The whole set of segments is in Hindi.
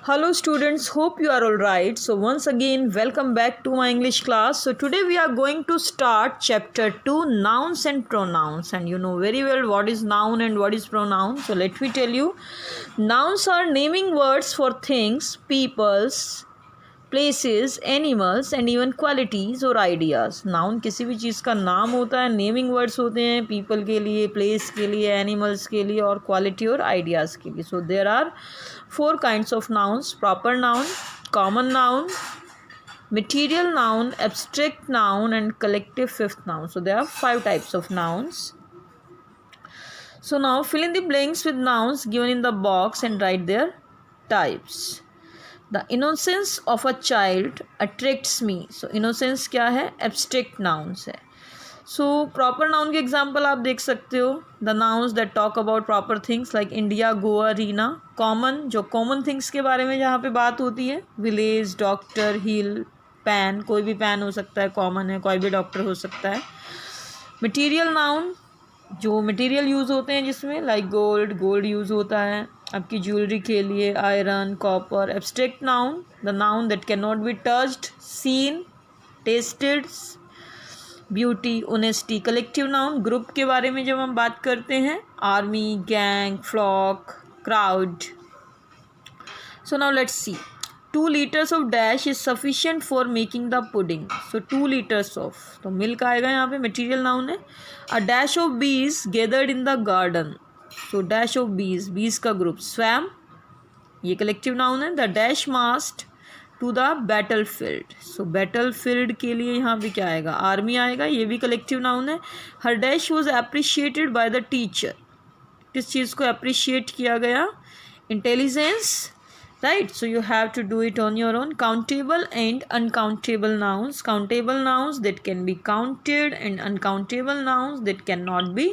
Hello students, hope you are all right. So once again welcome back to my English class. So today we are going to start chapter 2, nouns and pronouns, and you know very well what is noun and what is pronoun. So let me tell you, nouns are naming words for things, peoples, places, animals and even qualities और आइडियाज़. नाउन किसी भी चीज़ का नाम होता है, नेमिंग वर्ड्स होते हैं पीपल के लिए, प्लेस के लिए, एनिमल्स के लिए और क्वालिटी और आइडियाज़ के लिए. So there are 4 kinds of nouns: proper noun, common noun, material noun, abstract noun and collective fifth noun. So there are 5 types of nouns. So now fill in the blanks with nouns given in the box and write their types. The innocence of a child attracts me. So innocence क्या है? Abstract nouns है. So proper noun के example आप देख सकते हो. The nouns that talk about proper things like India, Goa, Reena. Common, जो common things के बारे में जहाँ पे बात होती है. Village, doctor, hill, pan. कोई भी pan हो सकता है, common है. कोई भी doctor हो सकता है. Material noun, जो मटेरियल यूज़ होते हैं जिसमें, लाइक गोल्ड यूज़ होता है आपकी ज्वेलरी के लिए, iron, copper. Abstract noun, the noun that can not be touched, seen, tasted, beauty, honesty. Collective noun, group के बारे में जब हम बात करते हैं, army, gang, flock, crowd. So now let's see. 2 liters of dash is sufficient for making the pudding. So 2 liters of, तो मिल्क आएगा यहाँ पे, मटेरियल नाउन है. A dash of bees gathered in the garden. So dash of bees, bees का ग्रुप. Swam, ये कलेक्टिव नाउन है. The dash mast to the battlefield. So battlefield के लिए यहाँ पे क्या आएगा? आर्मी आएगा, ये भी कलेक्टिव नाउन है. Her dash was appreciated by the teacher. किस चीज़ को अप्रिशिएट किया गया? Intelligence. Right, so you have to do it on your own. Countable and uncountable nouns. Countable nouns that can be counted and uncountable nouns that cannot be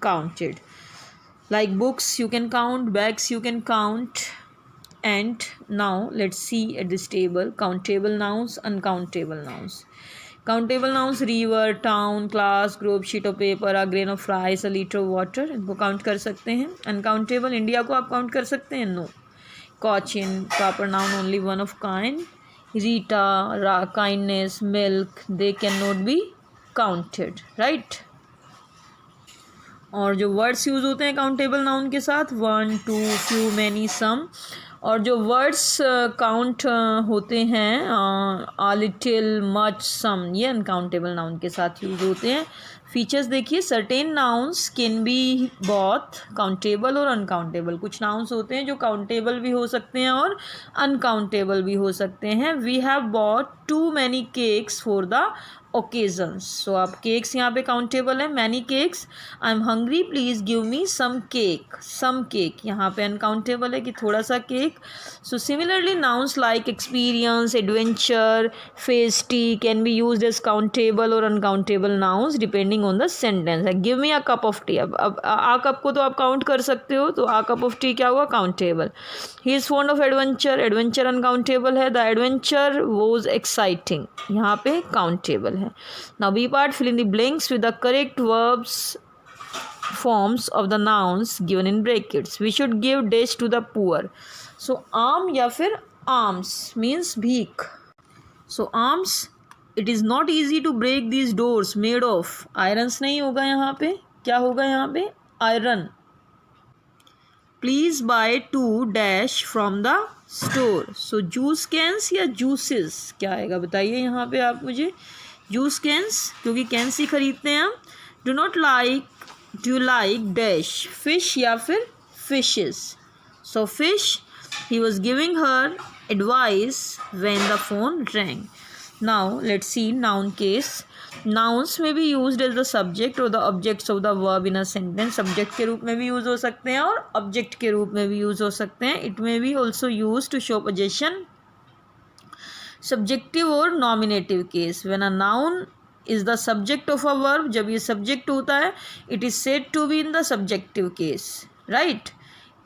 counted. Like books you can count, bags you can count. And now let's see at this table countable nouns, uncountable nouns. Countable nouns: river, town, class, group, sheet of paper, a grain of rice, a liter of water. इनको काउंट कर सकते हैं. Uncountable, इंडिया को आप काउंट कर सकते हैं? No. Cochin, proper noun, only one of kind. Rita, kindness, milk, they cannot be counted, right? और जो वर्ड्स यूज़ होते हैं काउंटेबल नाउन के साथ, 1, 2, few, many, some. और जो वर्ड्स काउंट होते हैं, a little, much, some, ये अनकाउंटेबल नाउन के साथ यूज़ होते हैं. फीचर्स देखिए. Certain nouns can be both countable और अनकाउंटेबल. कुछ नाउन्स होते हैं जो काउंटेबल भी हो सकते हैं और अनकाउंटेबल भी हो सकते हैं. We have bought too many cakes for the occasions. So आप केक्स यहाँ पे काउंटेबल है. Many cakes. I am hungry, please give me some cake. Some cake यहाँ पे अनकाउंटेबल है कि थोड़ा सा केक. So similarly nouns like experience, adventure, फेस्टी can be used as countable और uncountable nouns depending on the sentence. Give me a cup of tea. अब आ कप को तो आप काउंट कर सकते हो, तो आ कप ऑफ टी क्या हुआ? Countable. He is fond of adventure. Adventure uncountable है. द एडवेंचर वॉज एक्साइटिंग, यहाँ पे काउंटेबल है. Now B part, fill in the blanks with the correct verbs forms of the nouns given in brackets. We should give dash to the poor. So arm या फिर arms means भीख. So arms, it is not easy to break these doors made of. Irons नहीं होगा यहाँ पे. क्या होगा यहाँ पे? Iron. Please buy 2 dash from the store. So juice cans या juices क्या आएगा बताइए यहाँ पे आप मुझे. जूस कैंस, क्योंकि कैंस ही खरीदते हैं हम. Do not like, do like dash, fish या फिर fishes. So fish, he was giving her advice when the phone wrong. Now let's C noun case. Nouns में भी यूज्ड एज द सब्जेक्ट और the objects of the verb in a sentence. Subject के रूप में भी यूज़ हो सकते हैं और ऑब्जेक्ट के रूप में भी यूज़ हो सकते हैं. It may be also use to show possession. Subjective और nominative case. When a noun is the subject of a verb, जब ये सब्जेक्ट होता है, it is said to be in the subjective case, right.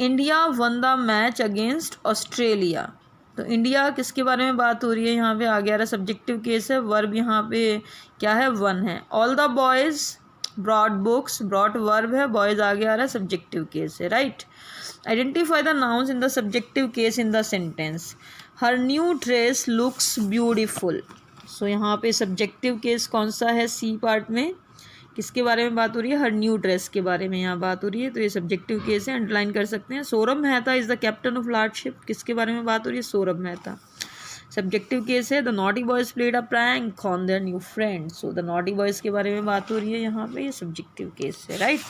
India won the match against Australia. तो इंडिया किसके बारे में बात हो रही है यहाँ पे? आ गया सब्जेक्टिव केस है. वर्ब यहाँ पे क्या है? वन है. All the boys brought books, brought verb है, बॉयज आगे आ रहा है, सब्जेक्टिव केस है, right. Identify the nouns in the subjective case in the sentence. Her new dress looks beautiful. So यहाँ पे सब्जेक्टिव केस कौन सा है, सी पार्ट में किसके बारे में बात हो रही है, हर न्यू ड्रेस के बारे में यहाँ बात हो रही है, तो ये सब्जेक्टिव केस है, अंडरलाइन कर सकते हैं। Saurabh Mehta is the captain of large ship, किसके बारे में बात हो रही है, सौरभ मेहता, सब्जेक्टिव केस है। The naughty boys played a prank on their new friend, so the naughty boys के बारे में बात हो रही है यहाँ पे, ये सब्जेक्टिव केस है, right.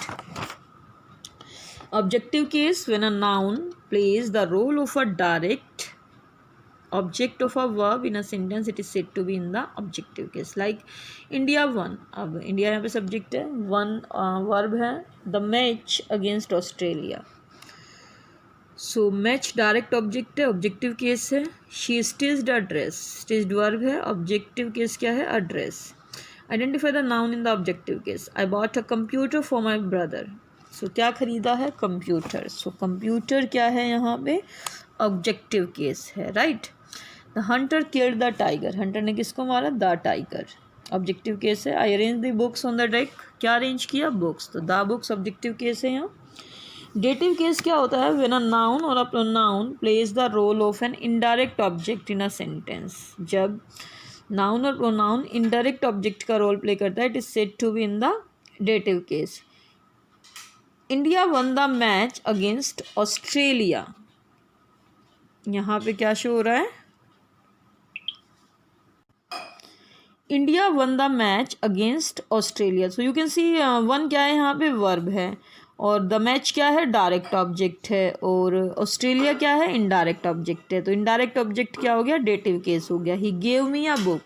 Objective case, when a noun plays the role of a direct object of a verb in a sentence, it is said to be in the objective case. Like India won, अब इंडिया यहाँ पे सब्जेक्ट है, वन वर्ब है, the match against Australia, so match direct object है, ऑब्जेक्टिव केस है। She stitched a dress, stitched verb है, ऑब्जेक्टिव केस क्या है, a dress. Identify the noun in the objective case. I bought a computer for my brother, so क्या खरीदा है, कंप्यूटर, सो कंप्यूटर क्या है यहाँ पे, ऑब्जेक्टिव केस है, right. The Hunter killed the tiger, Hunter ने किसको मारा, द टाइगर, ऑब्जेक्टिव केस है। आई arrange the books on the deck, क्या अरेंज किया, बुक्स, तो द बुक्स ऑब्जेक्टिव केस है यहाँ। डेटिव केस क्या होता है, व्हेन अ नाउन और a pronoun plays the role of an indirect object in a sentence, जब नाउन और प्रोनाउन इनडायरेक्ट ऑब्जेक्ट का रोल प्ले करता है, it is said to be in the dative case. India won the match against Australia, यहाँ पे क्या शो हो रहा है, India won the match against Australia, so you can see won क्या है यहाँ पे, वर्ब है, और द मैच क्या है, डायरेक्ट ऑब्जेक्ट है, और ऑस्ट्रेलिया क्या है, इनडायरेक्ट ऑब्जेक्ट है, तो इनडायरेक्ट ऑब्जेक्ट क्या हो गया, डेटिव केस हो गया। He gave me a book,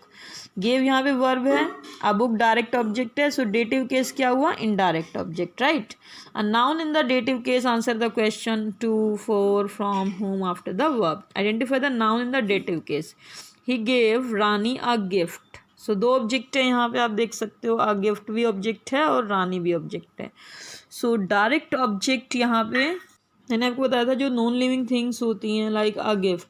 gave यहाँ पे वर्ब है, अ बुक डायरेक्ट ऑब्जेक्ट है, सो डेटिव केस क्या हुआ, indirect object, right. A noun in the dative case, answer the question, to, for, from, whom after the verb. Identify the noun in the dative case. He gave Rani a gift, so दो ऑब्जेक्ट है यहाँ पे, आप देख सकते हो, अ गिफ्ट भी ऑब्जेक्ट है और रानी भी ऑब्जेक्ट है। सो डायरेक्ट ऑब्जेक्ट यहाँ पे मैंने आपको बताया था, जो नॉन लिविंग थिंग्स होती हैं लाइक अ गिफ्ट,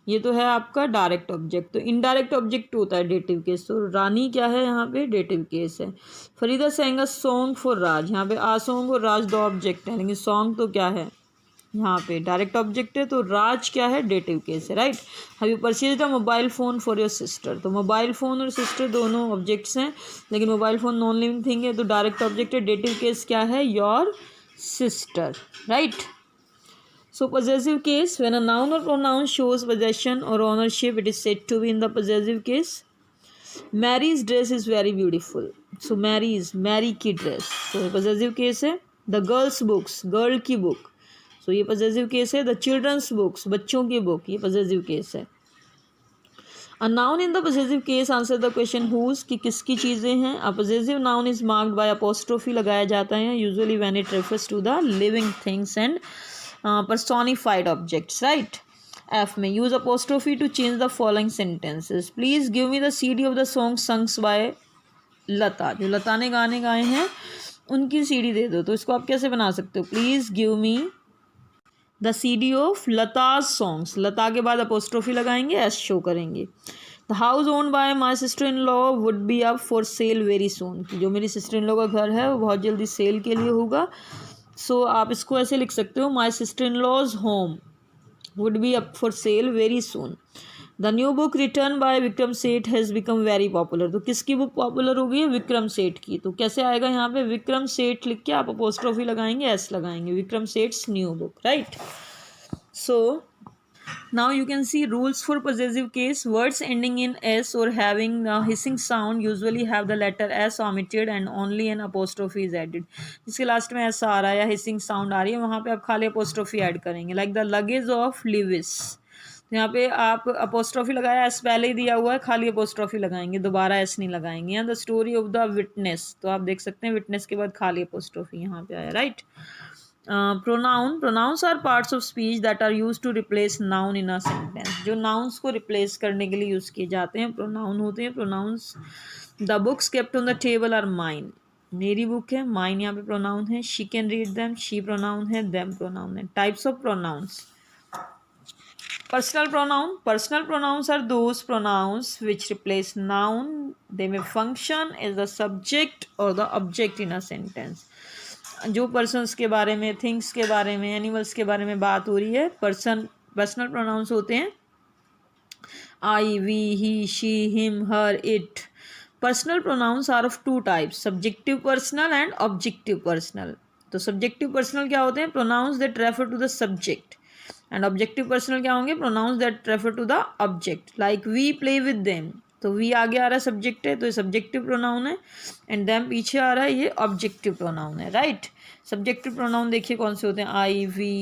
ये तो है आपका डायरेक्ट ऑब्जेक्ट, तो इनडायरेक्ट ऑब्जेक्ट होता है डेटिव केस, तो रानी क्या है यहाँ पे, डेटिव केस है। Farida Seng a song for राज, यहाँ पे आ सॉन्ग और राज दो ऑब्जेक्ट हैं, लेकिन सॉन्ग तो क्या है यहाँ पे, डायरेक्ट ऑब्जेक्ट है, तो राज क्या है, डेटिव केस है, right. Have you purchased a mobile phone for your sister, तो मोबाइल फ़ोन और सिस्टर दोनों ऑब्जेक्ट्स हैं, लेकिन mobile phone non living thing है, तो डायरेक्ट ऑब्जेक्ट है, डेटिव केस क्या है, your sister, right. So possessive case, when a noun or pronoun shows possession or ownership, it is said to be in the possessive case. Mary's dress is very beautiful, so Mary की dress, so possessive case है। The girls books, girl की book, so ये possessive case है। The children's books, बच्चों की book, ये possessive case है। A noun in the possessive case, answer the question whose, कि किसकी चीज़ें हैं। A possessive noun is marked by apostrophe, लगाया जाता है usually when it refers to the living things and personified objects, right। F में use apostrophe to change the following sentences. Please give me the CD of the song sung by लता, जो लता ने गाने गाए हैं उनकी सीडी दे दो, तो इसको आप कैसे बना सकते हो, please give me the CD of Lata's songs, Lata के बाद अपोस्ट्रोफी लगाएंगे, एस शो करेंगे। The house owned by my sister in law would be up for sale very soon, जो मेरी सिस्टर इन लॉ का घर है वो बहुत जल्दी सेल के लिए होगा। सो आप इसको ऐसे लिख सकते हो, my sister in law's home would be up for sale very soon. The new book return by Vikram Seth has become very popular, तो किसकी बुक पॉपुलर हो गई है, विक्रम सेठ की, तो कैसे आएगा यहाँ पे, विक्रम सेठ लिख के आप अपोस्ट्रोफी लगाएंगे, एस लगाएंगे, Vikram Seth's new book, right. So now you can see rules for possessive case. Words ending in s or having a hissing sound usually have the letter s omitted and only an apostrophe is added. जिसके लास्ट में s आ रहा है या hissing sound आ रही है, वहाँ पे आप खाली apostrophe ऐड करेंगे, like the luggage of Lewis, तो यहाँ पे आप apostrophe लगाया, s पहले ही दिया हुआ है, खाली apostrophe लगाएंगे, दोबारा s नहीं लगाएंगे। यहाँ the story of the witness, तो आप देख सकते हैं witness के बाद खाली apostrophe यहाँ पे आया, right. pronouns are parts of speech that are used to replace noun in a sentence, जो nouns को replace करने के लिए यूज़ किए जाते हैं pronoun होते हैं। pronouns, the books kept on the table are mine, मेरी बुक है, mine यहाँ पे pronoun है। she can read them, she pronoun है, them pronoun है। types of pronouns, Personal pronoun. Personal pronouns are those pronouns which replace noun. They may function as the subject or the object in a sentence. जो persons के बारे में, things के बारे में, animals के बारे में बात हो रही है, personal pronouns होते हैं I, we, he, she, him, her, it. Personal pronouns are of two types, subjective personal and objective personal. तो subjective personal क्या होते हैं? Pronouns that refer to the subject. And objective personal क्या होंगे? Pronouns that refer to the object. Like we play with them. तो we आगे आ रहा है subject है, तो ये subjective pronoun है. And them पीछे आ रहा है, ये objective pronoun है, right? Subjective pronoun देखिए कौन से होते हैं? I, we.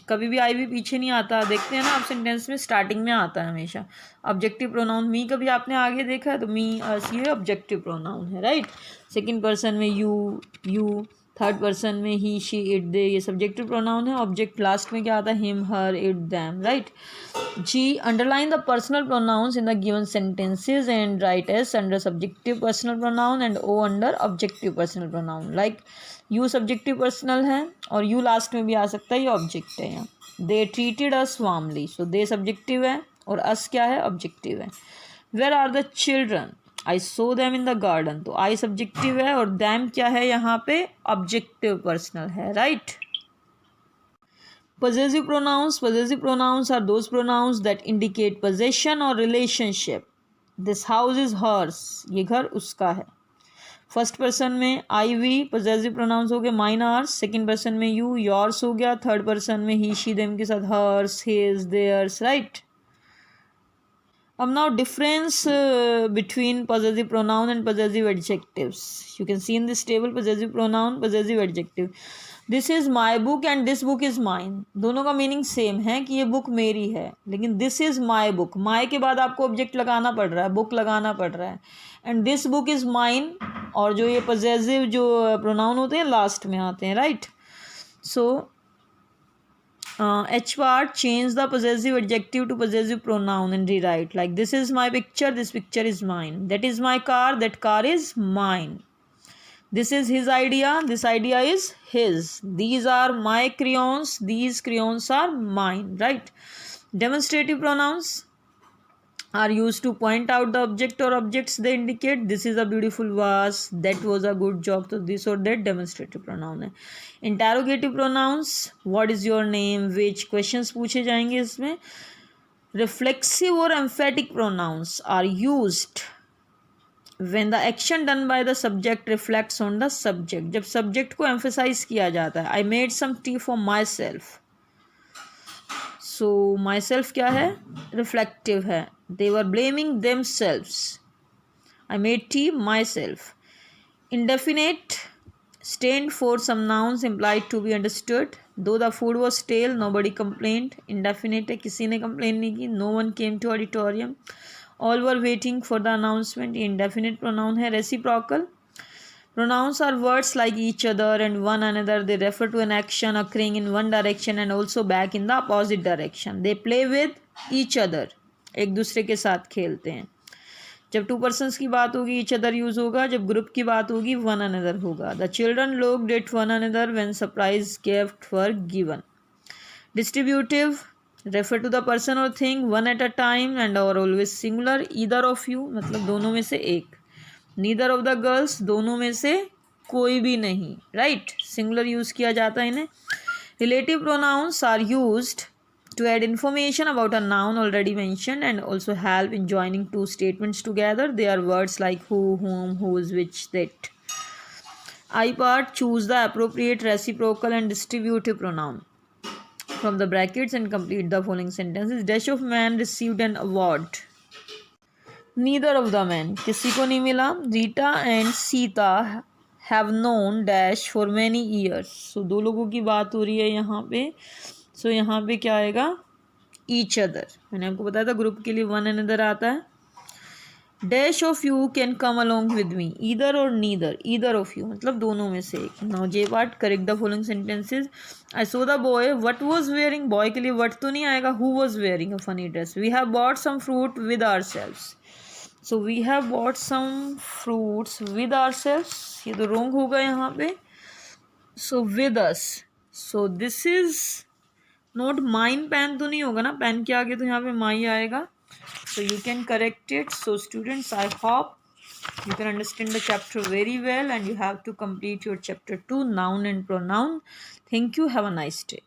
कभी भी आई भी पीछे नहीं आता, देखते हैं ना आप सेंटेंस में स्टार्टिंग में आता है हमेशा. ऑब्जेक्टिव प्रोनाउन मी कभी आपने आगे देखा है तो मी अस, ये ऑब्जेक्टिव प्रोनाउन है, राइट. सेकंड पर्सन में यू, थर्ड पर्सन में ही, शी, इट, दे, ये सब्जेक्टिव प्रोनाउन है. ऑब्जेक्ट लास्ट में क्या आता है? Him, her, it, them, right. G, underline the personal pronouns in the given sentences and write S under subjective personal pronoun and O under objective personal pronoun. Like you subjective personal है और यू लास्ट में भी आ सकता है, ये ऑब्जेक्ट है. यहाँ they treated us warmly, so they subjective है और अस क्या है? ऑब्जेक्टिव है. Where are the children? I saw them in the garden, तो आई सब्जेक्टिव है और दैम क्या है? यहाँ पे ऑब्जेक्टिव पर्सनल है, right. Possessive pronouns. Possessive pronouns are those pronouns that indicate possession or relationship. This house is hers, ये घर उसका है. फर्स्ट पर्सन में आई, वी पॉजेसिव प्रोनाउंस हो गए, माइन, आर्स. सेकंड पर्सन में यू, योर्स हो गया. थर्ड पर्सन में ही, शी, देम के साथ हर्स, हिज, देयर्स, राइट. अब now difference between possessive pronoun and possessive adjectives. You can C in this table possessive pronoun, possessive adjective. This is my book and this book is mine. दोनों का मीनिंग सेम है कि ये बुक मेरी है, लेकिन दिस इज़ माई बुक, माई के बाद आपको ऑब्जेक्ट लगाना पड़ रहा है, बुक लगाना पड़ रहा है. And this book is mine, और जो ये पॉजेसिव जो प्रोनाउन होते हैं लास्ट में आते हैं, right. So H part, change the possessive adjective to possessive pronoun and rewrite. Like this is my picture, this picture is mine. That is my car, that car is mine. This is his idea, this idea is his. These are my crayons, these crayons are mine, right. Demonstrative pronouns are used to point out the object or objects they indicate. This is a beautiful vase, that was a good job. So this or that demonstrative pronoun है. Interrogative pronouns, what is your name, which, questions पूछे जाएंगे इसमें. Reflexive or emphatic pronouns are used when the action done by the subject reflects on the subject. जब subject को emphasize किया जाता है. I made some tea for myself. So myself क्या है? Reflective है. They were blaming themselves. I made tea myself. Indefinite, stand for some nouns implied to be understood. Though the food was stale, nobody complained. Indefinite है, किसी ने complain नहीं की. No one came to auditorium. All were waiting for the announcement. Indefinite pronoun है. Reciprocal pronouns are words like each other and one another. They refer to an action occurring in one direction and also back in the opposite direction. They play with each other. एक दूसरे के साथ खेलते हैं. जब टू पर्सन्स की बात होगी each other यूज होगा, जब ग्रुप की बात होगी one another होगा. The children looked at one another when surprise gifts were given. Distributive refer to the person or thing one at a time and are always singular. Either of you मतलब दोनों में से एक. Neither of the girls दोनों में से कोई भी नहीं, right. Singular यूज किया जाता है इन्हें. Relative pronouns are used to add information about a noun already mentioned and also help in joining two statements together. They are words like who, whom, whose, which, that. I part, choose the appropriate reciprocal and distributive pronoun from the brackets and complete the following sentences. Dash of man received an award. Neither of the men, किसी को नहीं मिला. Rita and Sita have known dash for many years. So दो लोगों की बात हो रही है यहाँ पे. So यहाँ पे क्या आएगा? Each other. मैंने आपको बताया था ग्रुप के लिए one another आता है. Dash of you can come along with me. Either or neither. Either of you मतलब दोनों में से एक. Now J part, correct the following sentences. I saw the boy. What was wearing? Boy के लिए what तो नहीं आएगा. Who was wearing a funny dress? We have bought some fruit with ourselves. So we have bought some fruits with ourselves. ये तो wrong होगा यहाँ पे. So with us. So this is not mine pen तो नहीं होगा ना, पेन के आगे तो यहाँ पे माई आएगा. So you can correct it. So students, I hope you can understand the chapter very well, and you have to complete your chapter 2, noun and pronoun. Thank you. Have a nice day.